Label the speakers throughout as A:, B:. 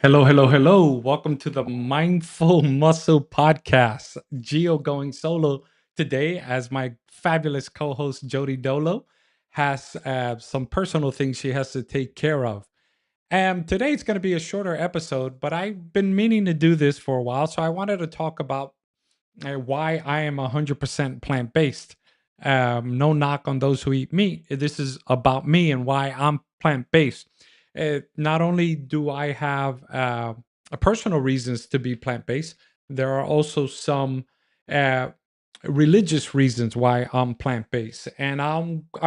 A: Hello, hello, hello. Welcome to the Mindful Muscle Podcast. Geo going solo today as my fabulous co host, Jody Dolo, has some personal things she has to take care of. And today it's going to be a shorter episode, but I've been meaning to do this for a while. So I wanted to talk about why I am 100% plant based. No knock on those who eat meat. This is about me and why I'm plant based. Not only do I have personal reasons to be plant based, there are also some uh, religious reasons why I'm plant based. And I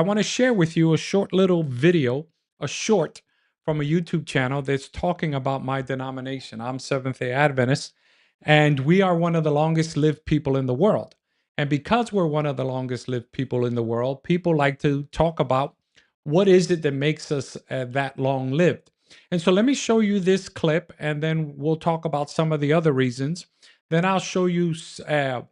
A: want to share with you a short little video, a short from a YouTube channel that's talking about my denomination. I'm Seventh day Adventist, and we are one of the longest lived people in the world. And because we're one of the longest lived people in the world, people like to talk about what is it that makes us that long lived. And so let me show you this clip, and then we'll talk about some of the other reasons. Then I'll show you an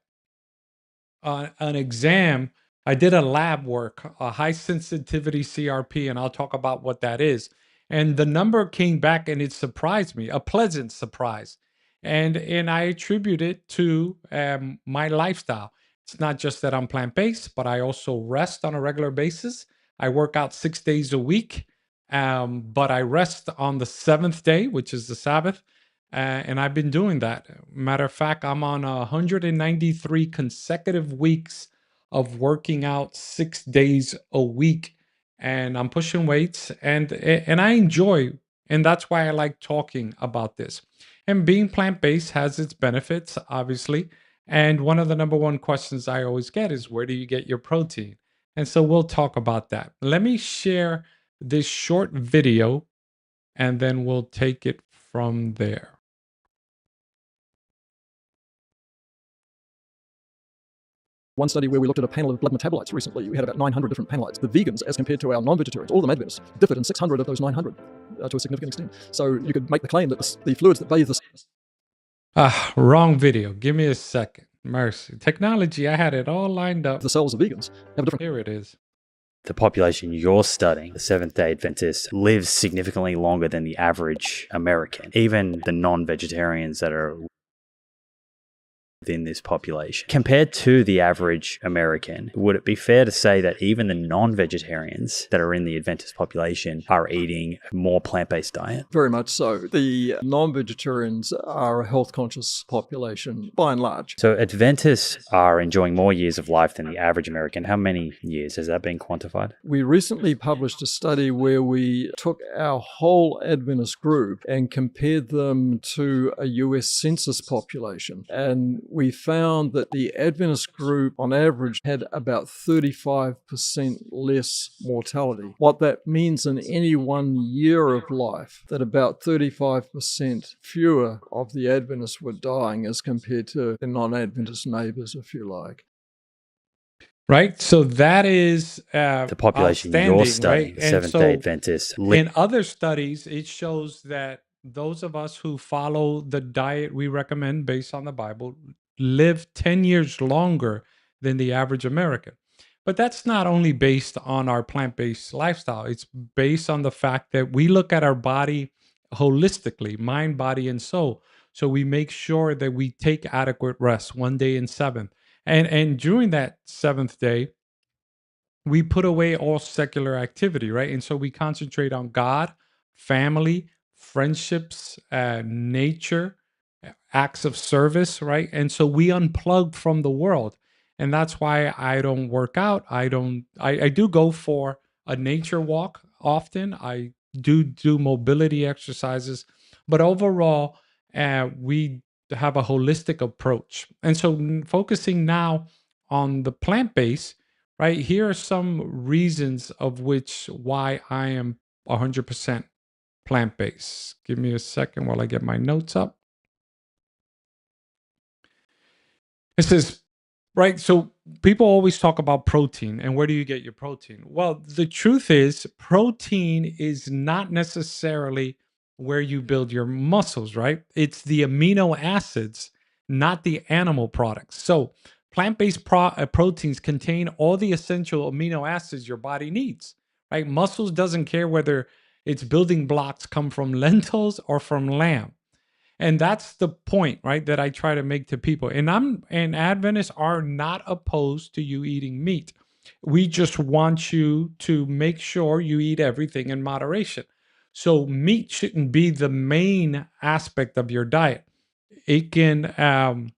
A: exam. I did a lab work, a high sensitivity CRP, and I'll talk about what that is. And the number came back and it surprised me, a pleasant surprise. And I attribute it to my lifestyle. It's not just that I'm plant based, but I also rest on a regular basis. I work out 6 days a week, but I rest on the seventh day, which is the Sabbath. And I've been doing that. Matter of fact, I'm on 193 consecutive weeks of working out 6 days a week, and I'm pushing weights, and I enjoy, and that's why I like talking about this. And being plant based has its benefits, obviously. And one of the number one questions I always get is, where do you get your protein? And so we'll talk about that. Let me share this short video, and then we'll take it from there.
B: One study where we looked at a panel of blood metabolites recently, we had about 900 different panelites. The vegans, as compared to our non-vegetarians, all of them Adventists, differed in 600 of those 900 to a significant extent. So you could make the claim that the fluids that bathe
A: Wrong video. Give me a second. Mercy. Technology, I had it all lined up.
B: the cells of vegans have a different...
A: Here it is.
C: The population you're studying, the Seventh-day Adventists, lives significantly longer than the average American. Even the non-vegetarians that are within this population. Compared to the average American, would it be fair to say that even the non-vegetarians that are in the Adventist population are eating a more plant-based diet?
B: Very much so. The non-vegetarians are a health-conscious population, by and large.
C: So Adventists are enjoying more years of life than the average American. How many years? Has that been quantified?
B: We recently published a study where we took our whole Adventist group and compared them to a US census population. And we found that the Adventist group, on average, had about 35% less mortality. What that means in any 1 year of life, that about 35% fewer of the Adventists were dying as compared to their non-Adventist neighbors, if you like.
A: Right? So that is
C: The population you're studying,
A: right?
C: Seventh-day Adventists,
A: In other studies, it shows that those of us who follow the diet we recommend based on the Bible live 10 years longer than the average American. But that's not only based on our plant-based lifestyle. It's based on the fact that we look at our body holistically, mind, body, and soul. So we make sure that we take adequate rest 1 day in seven. And during that seventh day, we put away all secular activity, right? And so we concentrate on God, family, friendships, nature, acts of service, right? And so we unplug from the world. And that's why I don't work out. I do go for a nature walk often. I do mobility exercises, but overall, we have a holistic approach. And so focusing now on the plant-based, right? Here are some reasons of which why I am 100% plant-based. Give me a second while I get my notes up. It says, right, so people always talk about protein and where do you get your protein? Well, the truth is protein is not necessarily where you build your muscles, right? It's the amino acids, not the animal products. So plant-based proteins contain all the essential amino acids your body needs, right? Muscles doesn't care whether its building blocks come from lentils or from lamb. And that's the point, right, that I try to make to people. And Adventists are not opposed to you eating meat. We just want you to make sure you eat everything in moderation. So meat shouldn't be the main aspect of your diet. It can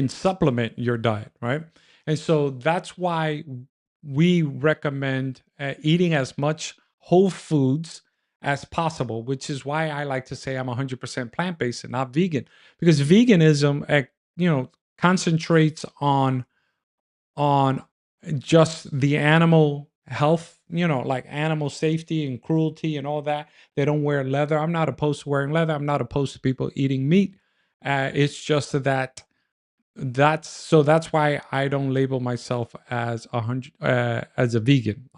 A: supplement your diet, right? And so that's why we recommend eating as much whole foods as possible, which is why I like to say I'm 100% plant-based and not vegan, because veganism, concentrates on just the animal health, like animal safety and cruelty and all that. They don't wear leather. I'm not opposed to wearing leather. I'm not opposed to people eating meat. It's just that that's why I don't label myself as as a vegan.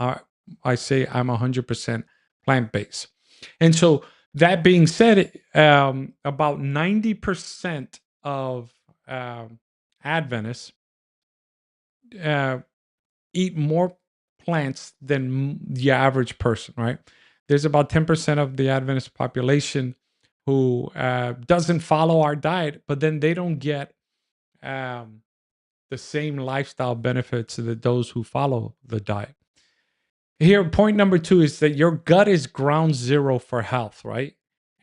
A: I say I'm 100% plant-based. And so that being said, about 90% of Adventists uh, eat more plants than the average person, right? There's about 10% of the Adventist population who doesn't follow our diet, but then they don't get um, the same lifestyle benefits that those who follow the diet. Here, point number 2 is that your gut is ground zero for health, right?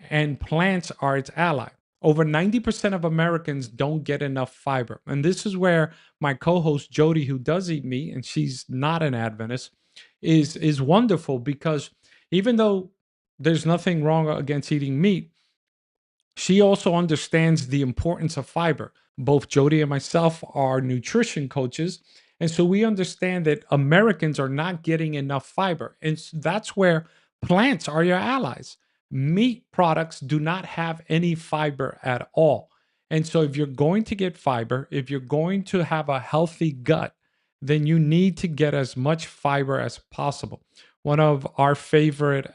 A: And plants are its ally. Over 90% of Americans don't get enough fiber. And this is where my co-host Jody, who does eat meat, and she's not an Adventist, is wonderful, because even though there's nothing wrong against eating meat, she also understands the importance of fiber. Both Jody and myself are nutrition coaches. And so we understand that Americans are not getting enough fiber. And that's where plants are your allies. Meat products do not have any fiber at all. And so if you're going to get fiber, if you're going to have a healthy gut, then you need to get as much fiber as possible. One of our favorite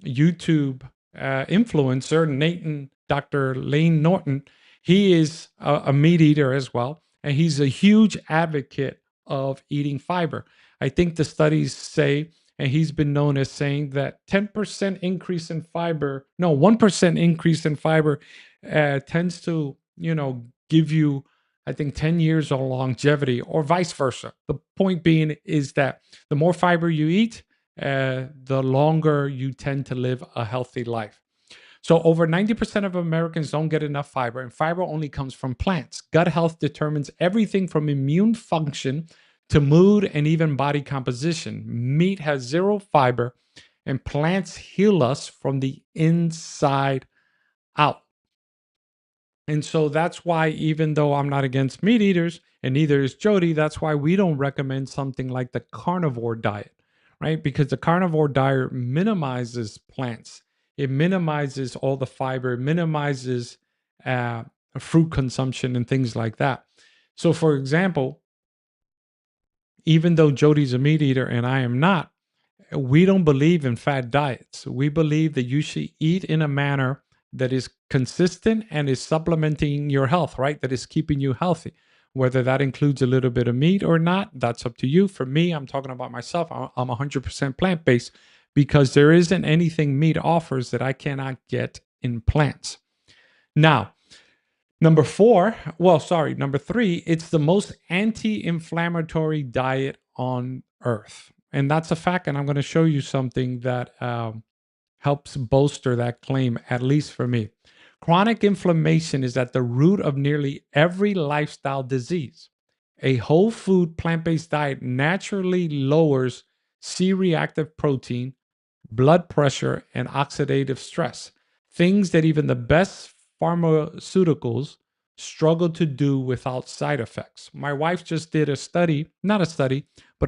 A: YouTube influencer, Dr. Lane Norton, he is a meat eater as well. And he's a huge advocate of eating fiber. I think the studies say, and he's been known as saying, that 10% increase in fiber, no, 1% increase in fiber tends to, give you, I think, 10 years of longevity, or vice versa. The point being is that the more fiber you eat, the longer you tend to live a healthy life. So over 90% of Americans don't get enough fiber, and fiber only comes from plants. Gut health determines everything from immune function to mood and even body composition. Meat has zero fiber, and plants heal us from the inside out. And so that's why, even though I'm not against meat eaters, and neither is Jody, that's why we don't recommend something like the carnivore diet, right? Because the carnivore diet minimizes plants, it minimizes all the fiber, it minimizes uh, fruit consumption and things like that. So, for example, even though Jody's a meat eater and I am not, we don't believe in fad diets. We believe that you should eat in a manner that is consistent and is supplementing your health, right? That is keeping you healthy. Whether that includes a little bit of meat or not, that's up to you. For me, I'm talking about myself. I'm 100% plant based, because there isn't anything meat offers that I cannot get in plants. Now, number 3, it's the most anti-inflammatory diet on earth. And that's a fact. And I'm going to show you something that helps bolster that claim, at least for me. Chronic inflammation is at the root of nearly every lifestyle disease. A whole food plant-based diet naturally lowers C-reactive protein, blood pressure, and oxidative stress, things that even the best pharmaceuticals struggle to do without side effects. My wife just did a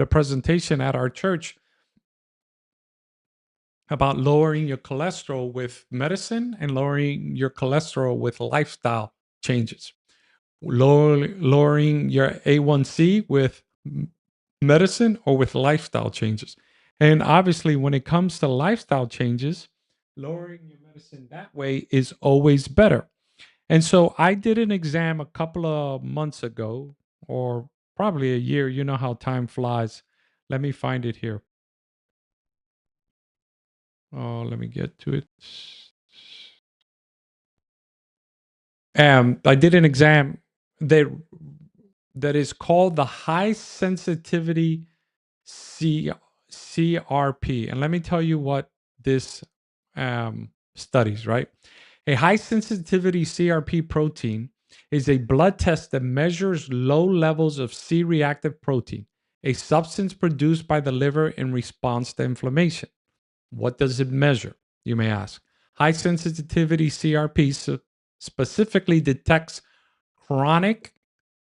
A: presentation at our church about lowering your cholesterol with medicine and lowering your cholesterol with lifestyle changes. Lowering your A1C with medicine or with lifestyle changes. And obviously, when it comes to lifestyle changes, lowering your medicine that way is always better. And so I did an exam a couple of months ago, or probably a year. You know how time flies. Let me find it here. Oh, let me get to it. I did an exam that is called the high sensitivity CRP. And let me tell you what this studies, right? A high sensitivity CRP protein is a blood test that measures low levels of C reactive protein, a substance produced by the liver in response to inflammation. What does it measure, you may ask? High sensitivity CRP specifically detects chronic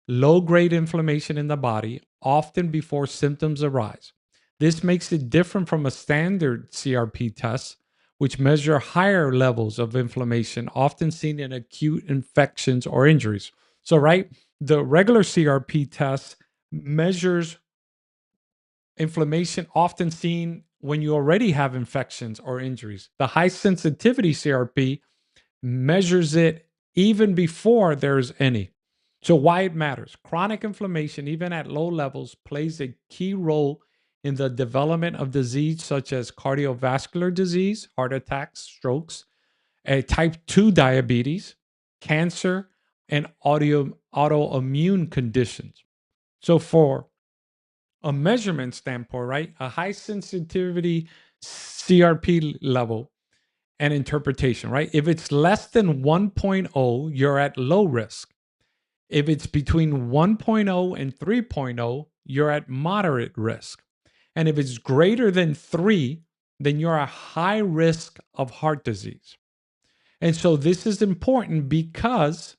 A: low grade inflammation in the body, often before symptoms arise. This makes it different from a standard CRP test, which measure higher levels of inflammation, often seen in acute infections or injuries. So, right, the regular CRP test measures inflammation, often seen when you already have infections or injuries. The high sensitivity CRP measures it even before there's any. So, why it matters? Chronic inflammation, even at low levels, plays a key role in the development of disease such as cardiovascular disease, heart attacks, strokes, type 2 diabetes, cancer, and autoimmune conditions. So, for a measurement standpoint, right, a high sensitivity CRP level and interpretation, right? If it's less than 1.0, you're at low risk. If it's between 1.0 and 3.0, you're at moderate risk. And if it's greater than 3, then you're at high risk of heart disease. And so this is important because,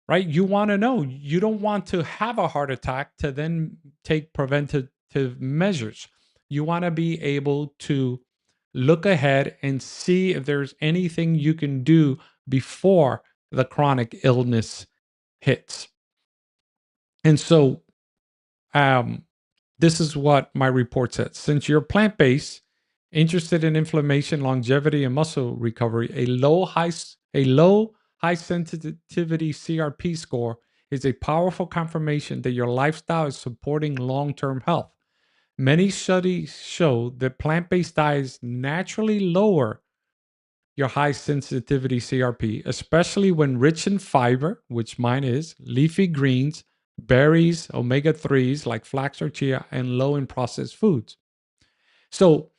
A: right, you want to know, you don't want to have a heart attack to then take preventative measures. You want to be able to look ahead and see if there's anything you can do before the chronic illness hits. And so, this is what my report says. Since you're plant based, interested in inflammation, longevity, and muscle recovery, a low high sensitivity CRP score is a powerful confirmation that your lifestyle is supporting long term health. Many studies show that plant based diets naturally lower your high sensitivity CRP, especially when rich in fiber, which mine is, leafy greens, berries, omega 3s like flax or chia, and low in processed foods. So,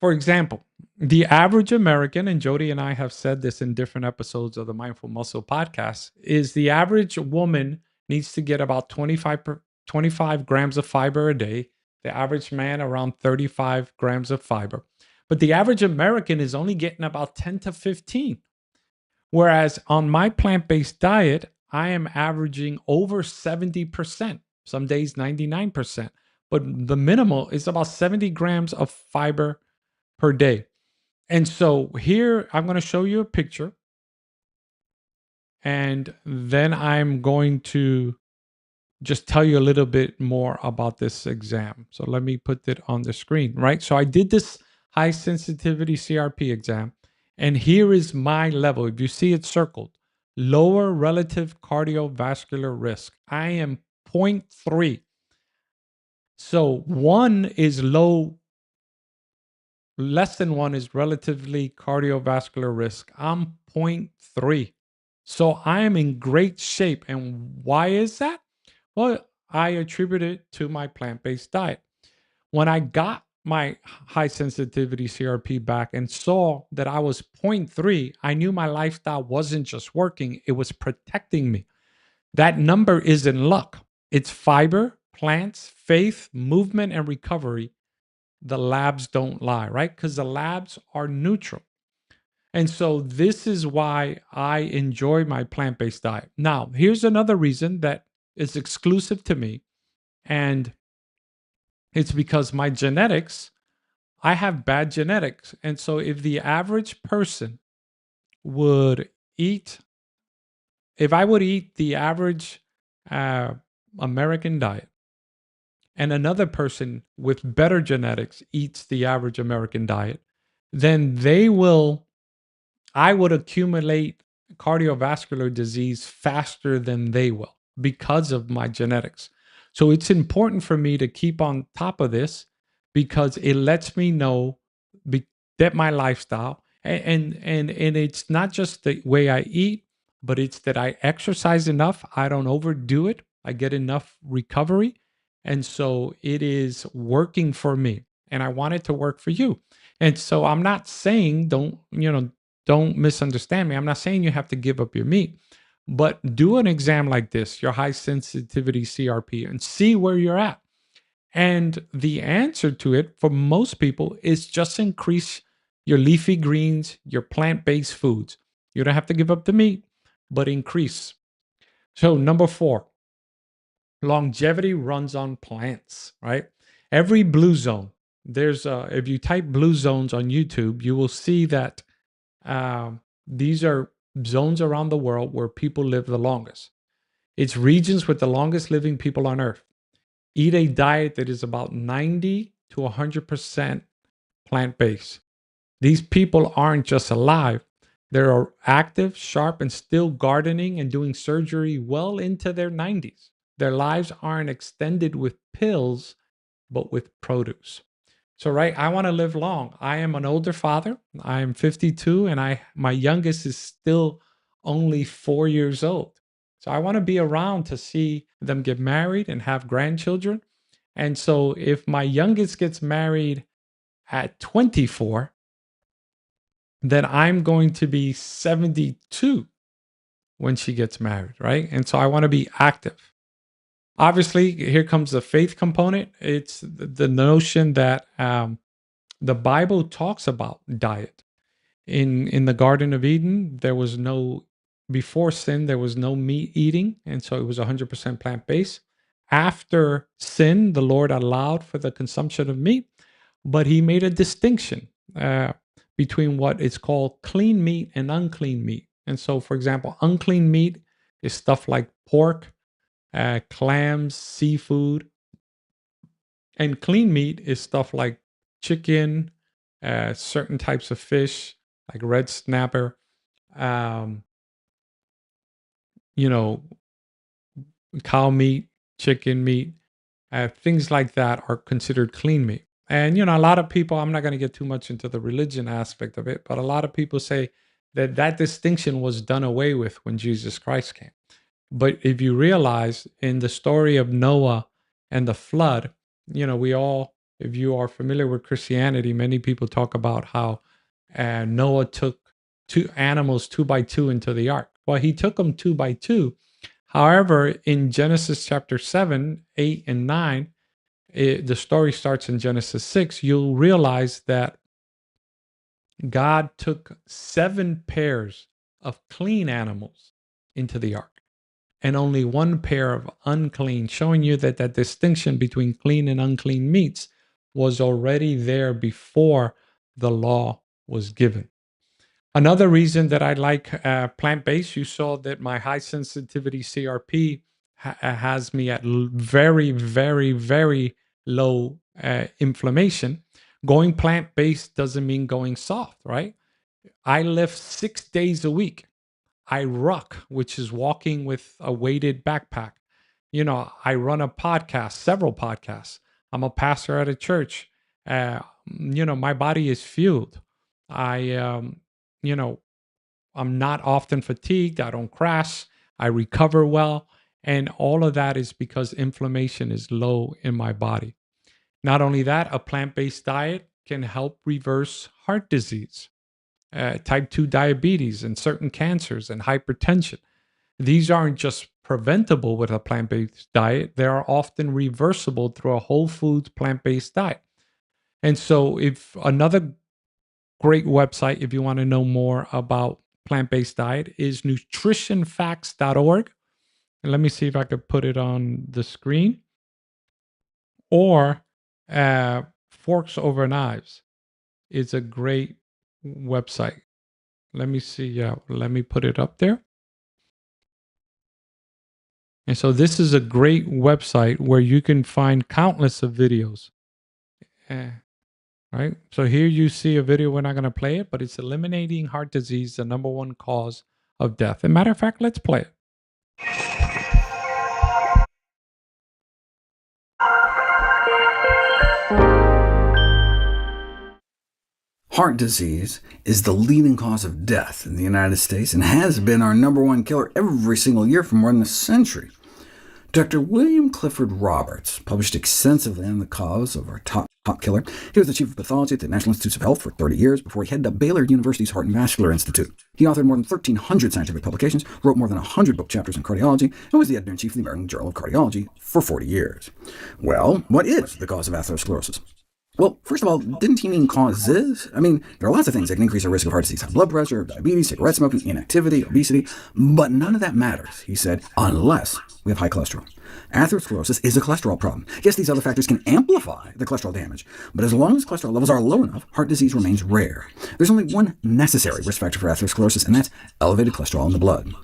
A: for example, the average American, and Jody and I have said this in different episodes of the Mindful Muscle podcast, is the average woman needs to get about 25 grams of fiber a day. The average man around 35 grams of fiber. But the average American is only getting about 10 to 15. Whereas on my plant based diet, I am averaging over 70%, some days 99%. But the minimal is about 70 grams of fiber per day. And so here I'm going to show you a picture. And then I'm going to just tell you a little bit more about this exam. So let me put it on the screen, right? So I did this high sensitivity CRP exam, and here is my level. If you see it circled, lower relative cardiovascular risk. I am 0.3. So 1 is low, less than 1 is relatively cardiovascular risk. I'm 0.3. So I am in great shape. And why is that? Well, I attribute it to my plant based diet. When I got my high sensitivity CRP back and saw that I was 0.3, I knew my lifestyle wasn't just working, it was protecting me. That number is in luck. It's fiber, plants, faith, movement, and recovery. The labs don't lie, right? Because the labs are neutral. And so this is why I enjoy my plant based diet. Now, here's another reason that is exclusive to me. And it's because my genetics, I have bad genetics. And so if the average person would eat, if I would eat the average American diet, and another person with better genetics eats the average American diet, then I would accumulate cardiovascular disease faster than they will because of my genetics. So it's important for me to keep on top of this because it lets me know that my lifestyle, and it's not just the way I eat, but it's that I exercise enough. I don't overdo it. I get enough recovery. And so it is working for me. And I want it to work for you. And so I'm not saying don't misunderstand me. I'm not saying you have to give up your meat, but do an exam like this, your high sensitivity CRP, and see where you're at. And the answer to it for most people is just increase your leafy greens, your plant based foods. You don't have to give up the meat, but increase. So, number 4, longevity runs on plants, right? Every blue zone, if you type blue zones on YouTube, you will see that these are zones around the world where people live the longest. It's regions with the longest living people on earth. Eat a diet that is about 90 to 100% plant based. These people aren't just alive, they're active, sharp, and still gardening and doing surgery well into their 90s. Their lives aren't extended with pills, but with produce. So, right, I want to live long. I am an older father. I am 52, and my youngest is still only 4 years old. So I want to be around to see them get married and have grandchildren. And so if my youngest gets married at 24, then I'm going to be 72 when she gets married, right? And so I want to be active. Obviously, here comes the faith component. It's the notion that the Bible talks about diet. In the Garden of Eden, before sin, there was no meat eating, and so it was 100% plant-based. After sin, the Lord allowed for the consumption of meat, but he made a distinction between what is called clean meat and unclean meat. And so, for example, unclean meat is stuff like pork, clams, seafood, and clean meat is stuff like chicken, certain types of fish, like red snapper, um, cow meat, chicken meat, things like that are considered clean meat. And, a lot of people, I'm not going to get too much into the religion aspect of it, but a lot of people say that distinction was done away with when Jesus Christ came. But if you realize in the story of Noah and the flood, if you are familiar with Christianity, many people talk about how Noah took two animals 2 by 2 into the ark. Well, he took them 2 by 2. However, in Genesis chapter 7, 8, and 9, the story starts in Genesis 6, you'll realize that God took 7 pairs of clean animals into the ark and only 1 pair of unclean, showing you that distinction between clean and unclean meats was already there before the law was given. Another reason that I like plant-based, you saw that my high sensitivity CRP has me at very, very, very low inflammation. Going plant-based doesn't mean going soft, right? I lift 6 days a week. I ruck, which is walking with a weighted backpack. I run a podcast, several podcasts. I'm a pastor at a church. My body is fueled. I'm not often fatigued. I don't crash. I recover well. And all of that is because inflammation is low in my body. Not only that, a plant-based diet can help reverse heart disease, type 2 diabetes, and certain cancers and hypertension. These aren't just preventable with a plant-based diet. They are often reversible through a whole foods plant-based diet. And so if another great website, if you want to know more about plant-based diet, is nutritionfacts.org. And let me see if I could put it on the screen. Or Forks Over Knives is a great website. Let me see. Let me put it up there. And so this is a great website where you can find countless of videos. Right. So here you see a video. We're not going to play it, but it's eliminating heart disease, the number 1 cause of death. As a matter of fact, let's play it.
D: Heart disease is the leading cause of death in the United States and has been our #1 killer every single year for more than a century. Dr. William Clifford Roberts published extensively on the cause of our top killer. He was the chief of pathology at the National Institutes of Health for 30 years before he headed up Baylor University's Heart and Vascular Institute. He authored more than 1,300 scientific publications, wrote more than 100 book chapters in cardiology, and was the editor-in-chief of the American Journal of Cardiology for 40 years. Well, what is the cause of atherosclerosis? Well, first of all, didn't he mean causes? I mean, there are lots of things that can increase our risk of heart disease: high blood pressure, diabetes, cigarette smoking, inactivity, obesity, but none of that matters, he said, unless we have high cholesterol. Atherosclerosis is a cholesterol problem. Yes, these other factors can amplify the cholesterol damage, but as long as cholesterol levels are low enough, heart disease remains rare. There's only one necessary risk factor for atherosclerosis, and that's elevated cholesterol in the blood.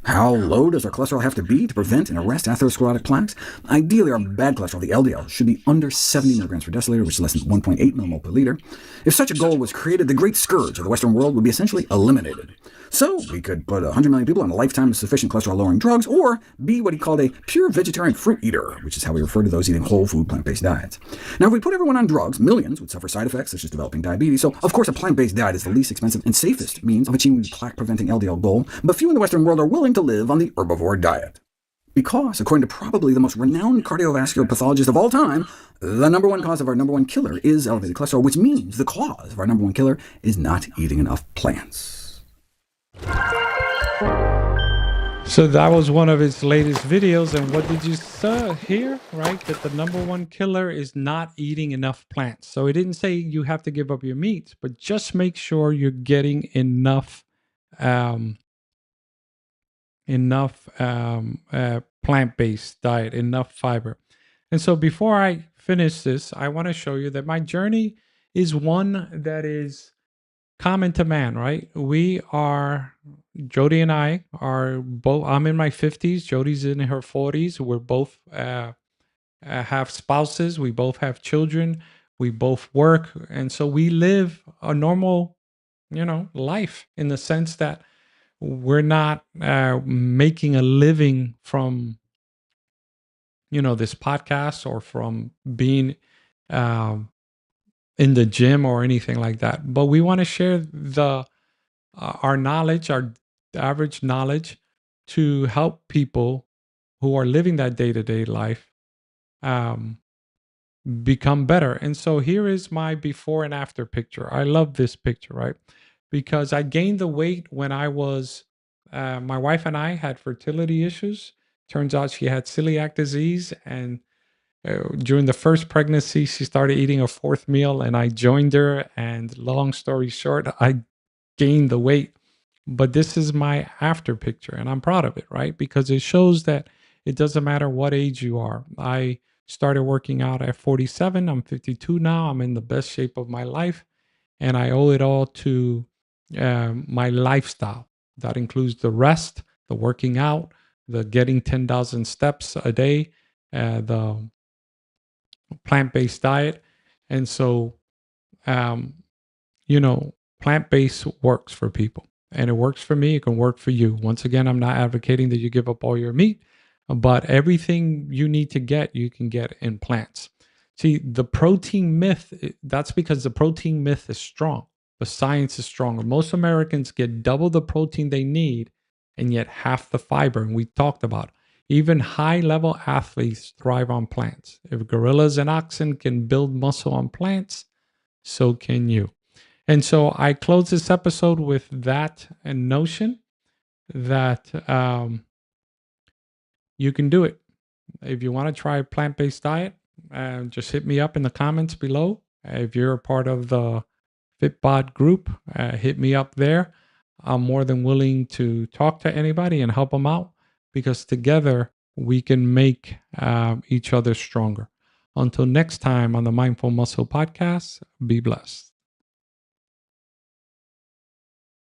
D: How low does our cholesterol have to be to prevent and arrest atherosclerotic plaques? Ideally, our bad cholesterol, the LDL, should be under 70 milligrams per deciliter, which is less than 1.8 millimole per liter. If such a goal was created, the great scourge of the Western world would be essentially eliminated. So we could put 100 million people on a lifetime of sufficient cholesterol-lowering drugs, or be what he called a pure vegetarian fruit eater, which is how we refer to those eating whole food, plant-based diets. Now, if we put everyone on drugs, millions would suffer side effects such as developing diabetes. So, of course, a plant-based diet is the least expensive and safest means of achieving the plaque-preventing LDL goal, but few in the Western world are willing to live on the herbivore diet. Because, according to probably the most renowned cardiovascular pathologist of all time, the #1 cause of our #1 killer is elevated cholesterol, which means the cause of our #1 killer is not eating enough plants.
A: So that was one of his latest videos, and what did you hear? Right, that the #1 killer is not eating enough plants. So it didn't say you have to give up your meat, but just make sure you're getting enough plant-based diet, enough fiber. And so before I finish this, I want to show you that my journey is one that is common to man, right? Jody and I are both, I'm in my 50s, Jody's in her 40s. We're both have spouses, we both have children, we both work. And so we live a normal, life in the sense that we're not making a living from, this podcast or from being in the gym or anything like that. But we want to share our knowledge, our average knowledge, to help people who are living that day-to-day life become better. And so here is my before and after picture. I love this picture, right? Because I gained the weight when I was, my wife and I had fertility issues. Turns out she had celiac disease, and during the first pregnancy, she started eating a fourth meal, and I joined her. And long story short, I gained the weight. But this is my after picture, and I'm proud of it, right? Because it shows that it doesn't matter what age you are. I started working out at 47. I'm 52 now. I'm in the best shape of my life, and I owe it all to my lifestyle. That includes the rest, the working out, the getting 10,000 steps a day, the plant-based diet. And so, plant-based works for people, and it works for me. It can work for you. Once again, I'm not advocating that you give up all your meat, but everything you need to get, you can get in plants. See, the protein myth, that's because the protein myth is strong. The science is stronger. Most Americans get double the protein they need and yet half the fiber. And we talked about it. Even high-level athletes thrive on plants. If gorillas and oxen can build muscle on plants, so can you. And so I close this episode with that notion that you can do it. If you want to try a plant-based diet, just hit me up in the comments below. If you're a part of the FitBod group, hit me up there. I'm more than willing to talk to anybody and help them out, because together we can make each other stronger. Until next time on the Mindful Muscle Podcast, be blessed.